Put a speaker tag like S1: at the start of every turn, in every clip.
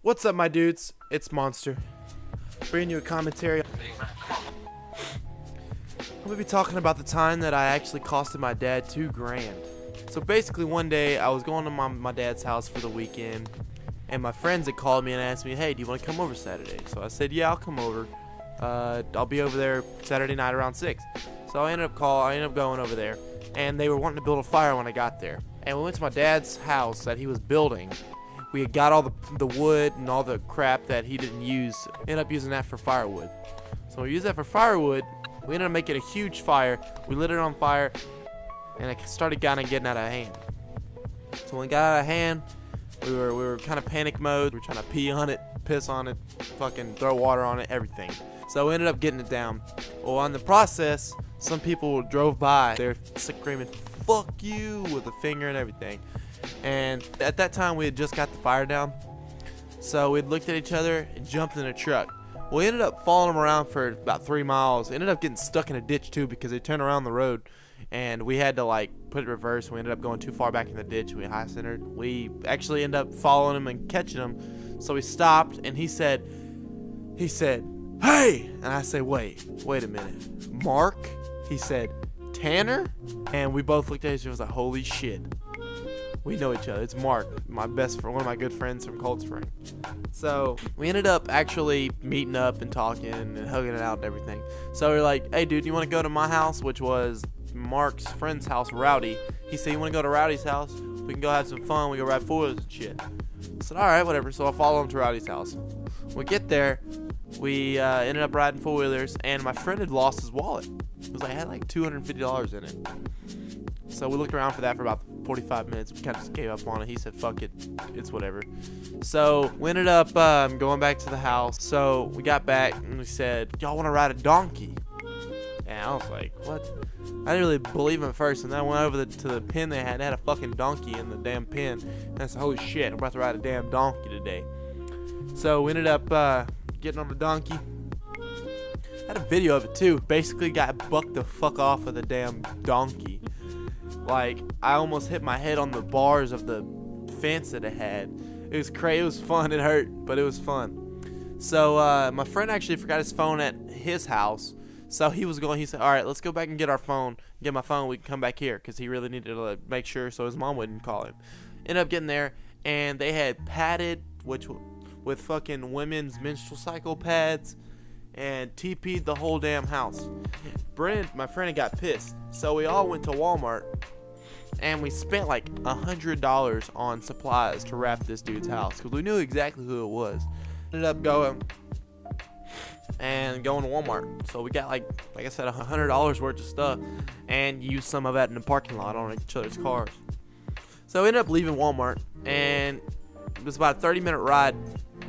S1: What's up, my dudes? It's Monster, bringing you a commentary. I'm gonna be talking about the time that I actually costed my dad $2,000. So basically, one day I was going to my dad's house for the weekend, and my friends had called me and asked me, "Hey, do you want to come over Saturday?" So I said, "Yeah, I'll come over. I'll be over there Saturday night around 6." So I ended up going over there, and they were wanting to build a fire when I got there. And we went to my dad's house that he was building. We had got all the wood and all the crap that he didn't use. Ended up using that for firewood. So we used that for firewood. We ended up making a huge fire. We lit it on fire, and it started kind of getting out of hand. So when it got out of hand, we were kind of panic mode. We were trying to pee on it, piss on it, fucking throw water on it, everything. So we ended up getting it down. Well, on the process, some people drove by. They're screaming, "Fuck you," with a finger and everything. And at that time, we had just got the fire down. So we looked at each other and jumped in a truck. We ended up following them around for about 3 miles. Ended up getting stuck in a ditch too because they turned around the road, and we had to like put it reverse. We ended up going too far back in the ditch. We high centered. We actually ended up following him and catching him. So we stopped, and he said, "Hey!" And I said, wait a minute, Mark?" He said, "Tanner?" And we both looked at each other and was like, holy shit. We know each other. It's Mark, my best friend, one of my good friends from Cold Spring. So we ended up actually meeting up and talking and hugging it out and everything. So we were like, "Hey, dude, you want to go to my house?" Which was Mark's friend's house, Rowdy. He said, "You want to go to Rowdy's house? We can go have some fun. We go ride four-wheelers and shit." I said, "All right, whatever." So I follow him to Rowdy's house. We get there. We ended up riding four-wheelers, and my friend had lost his wallet. It was like, had like $250 in it. So we looked around for that for about 45 minutes. We kind of just gave up on it. He said, "Fuck it, it's whatever." So we ended up going back to the house. So we got back and we said, "Y'all want to ride a donkey?" And I was like, "What?" I didn't really believe him at first, and then I went over to the pen they had. They had a fucking donkey in the damn pen. And I said, "Holy shit, I'm about to ride a damn donkey today." So we ended up getting on the donkey. I had a video of it too. Basically got bucked the fuck off of the damn donkey. Like, I almost hit my head on the bars of the fence that it had. It was crazy. It was fun. It hurt, but it was fun. So my friend actually forgot his phone at his house. So he said, "All right, let's go back and get our phone. Get my phone. We can come back here," because he really needed to make sure so his mom wouldn't call him. Ended up getting there, and they had padded, with fucking women's menstrual cycle pads, and TP'd the whole damn house. Brennan, my friend, got pissed. So we all went to Walmart, and we spent like $100 on supplies to wrap this dude's house because we knew exactly who it was. Ended up going to Walmart. So we got like I said, $100 worth of stuff, and used some of that in the parking lot on each other's cars. So we ended up leaving Walmart, and it was about a 30-minute ride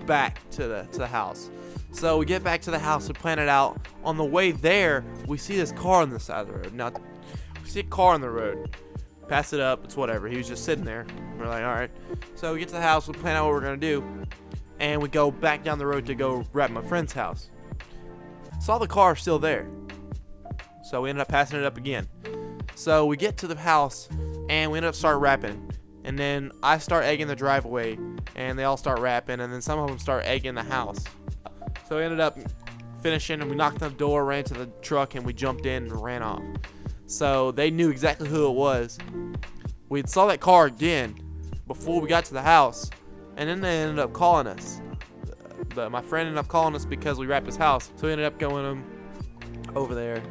S1: back to the house. So we get back to the house, we plan it out. On the way there, we see this car on the side of the road. Now, we see a car on the road. Pass it up, it's whatever. He was just sitting there. We're like, all right. So we get to the house, we plan out what we're going to do. And we go back down the road to go wrap my friend's house. Saw the car still there. So we ended up passing it up again. So we get to the house, and we end up start wrapping. And then I start egging the driveway, and they all start wrapping. And then some of them start egging the house. So we ended up finishing, and we knocked on the door, ran to the truck, and we jumped in and ran off. So they knew exactly who it was. We saw that car again before we got to the house, and then they ended up calling us. My friend ended up calling us because we wrapped his house. So we ended up going over there.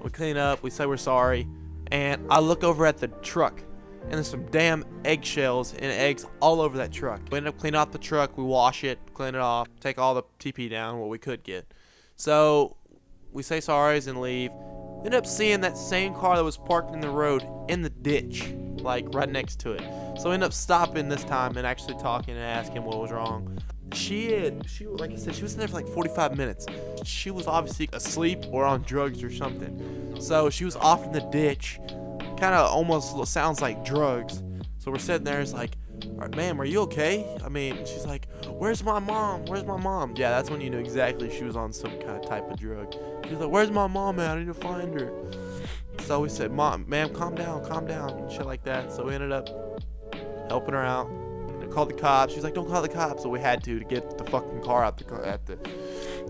S1: We clean up, we say we're sorry, and I look over at the truck, and there's some damn eggshells and eggs all over that truck. We ended up cleaning off the truck. We wash it, clean it off, take all the TP down, what we could get. So we say sorries and leave. We ended up seeing that same car that was parked in the road in the ditch, like right next to it. So we ended up stopping this time and actually talking and asking what was wrong. Like I said, she was in there for like 45 minutes. She was obviously asleep or on drugs or something. So she was off in the ditch. Kind of almost sounds like drugs. So we're sitting there, it's like, "All right, ma'am, are you okay?" I mean, she's like, "Where's my mom? Where's my mom?" Yeah, that's when you knew exactly she was on some kind of type of drug. She was like, "Where's my mom at? I need to find her." So we said, "Ma'am, calm down," and shit like that. So we ended up helping her out. call the cops. She's like, don't call the cops. So we had to get the fucking car out at the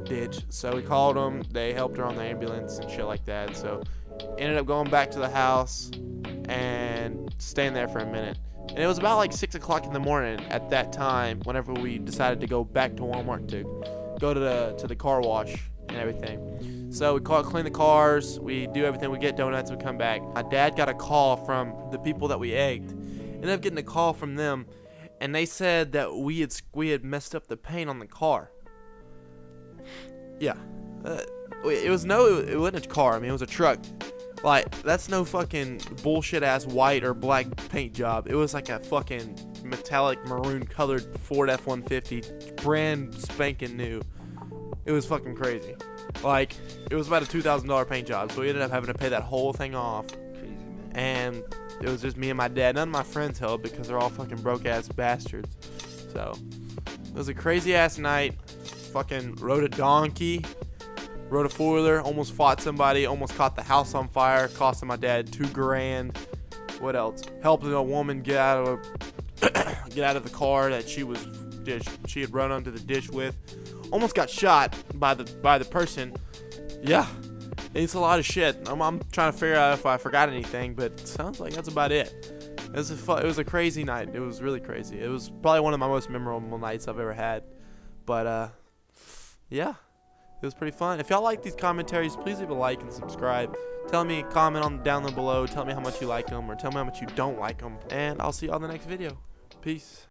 S1: ditch. So we called them. They helped her on the ambulance and shit like that. So ended up going back to the house and staying there for a minute. And it was about like 6 o'clock in the morning at that time whenever we decided to go back to Walmart to go to the car wash and everything. So we clean the cars, we do everything, we get donuts, we come back. My dad got a call from the people that we egged. Ended up getting a call from them, and they said that we had messed up the paint on the car. Yeah, it wasn't a car. I mean, it was a truck. Like, that's no fucking bullshit ass white or black paint job. It was like a fucking metallic maroon colored Ford F-150, brand spanking new. It was fucking crazy. Like, it was about a $2,000 paint job, so we ended up having to pay that whole thing off. And it was just me and my dad. None of my friends helped because they're all fucking broke ass bastards. So it was a crazy ass night. Fucking rode a donkey. Rode a four-wheeler, almost fought somebody, almost caught the house on fire, costing my dad $2,000. What else? Helping a woman get out of the car that she had run onto the ditch with. Almost got shot by the person. Yeah, it's a lot of shit. I'm trying to figure out if I forgot anything, but it sounds like that's about it. It was a crazy night. It was really crazy. It was probably one of my most memorable nights I've ever had. But yeah. It was pretty fun. If y'all like these commentaries, please leave a like and subscribe. Tell me, comment down below. Tell me how much you like them or tell me how much you don't like them. And I'll see y'all in the next video. Peace.